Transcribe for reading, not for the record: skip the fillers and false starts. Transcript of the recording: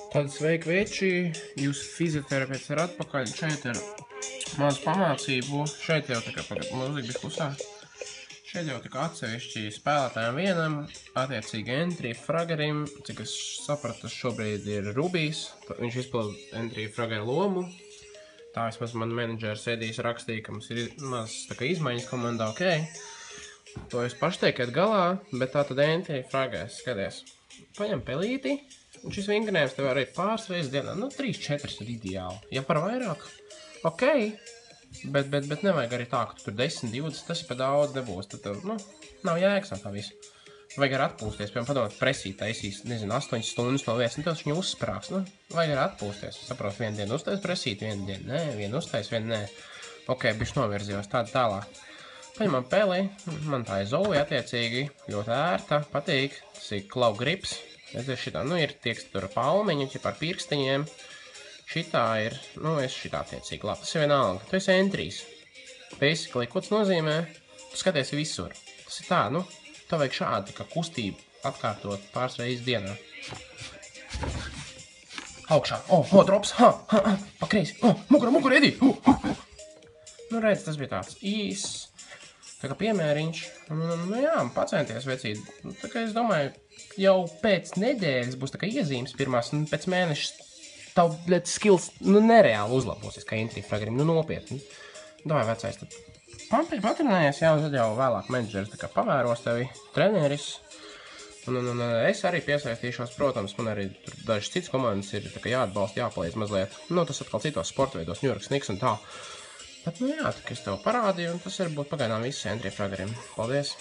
Tad sveiki veči, jūs fizioterapeits ir atpakaļ, šeit ir maz pamācību, šeit jau tā kā mūzika bija klusā, šeit jau tā kā atsevišķi spēlētājiem vienam, attiecīgi Entry Fragerim, cik es sapratu, šobrīd ir Rubijs, viņš izpild Entry Frager lomu, tā vismaz man menedžers Edijs rakstīja, ka mums ir maz tā kā izmaiņas komandā, ok, to jūs paši teikat galā, bet tā tad Entry Fragers, skaties, paņem pelīti. Un šis vingrinējums tev arī pāris reizes dienā, 3-4 ir ideāli. Ja par vairāk, ok, bet nevajag arī tā, ka tu tur 10-20, tas ir pa daudz nebūs. Tad tev, nav jēgas no tā visu. Vajag arī atpūsties, piemēram, padomāt presīt taisīs, 8 stundas no vietas, un tev viņu uzsprāks, vajag arī atpūsties. Saprotu, vienu dienu uztais presīt, vienu dienu nē, vienu uztais, vienu nē. Ok, bišķi novirzījos, tāda tālāk. Paņemam peli, man tā ir Zoe attiecīgi, ļoti ērta, patīk, tas ir Klau Grips. Redziet, šitā, ir tieksta ar palmiņu, par pirkstiņiem. Šitā ir, es šitā attiecīgi, labi, tas ir vienalga. Tu esi Entrijs. Basically, ko tas nozīmē? Tu skaties visur. Tas ir tā, tev vajag šādi, kā kustību atkārtot pāris reizes dienā. Augšā, drops, pa kreisi, mugura, Edi! Redz, tas bija tāds īss. Tā kā piemēriņš, jā, pacenties vecīt. Tā kā es domāju, jau pēc nedēļas būs tā kā iezīmes pirmās, un pēc mēnešas tavu skills, nereāli uzlabosies, kā Entry Fragerim, nopietni. Davai vecais, tad pampīgi patrenējies, jā, un tad jau vēlāk menedžeris tā kā pavēros tevi, treneris. Un es arī piesaistīšos, protams, man arī tur dažas citas komandas ir tā kā jāatbalsta, jāpalīdz mazliet. Tas atkal citos sporta veidos, New York Sniks un tā. Bet, jā, tā kā es tev parādīju, un tas ir būt pagaidām viss Entry Fragerim. Paldies!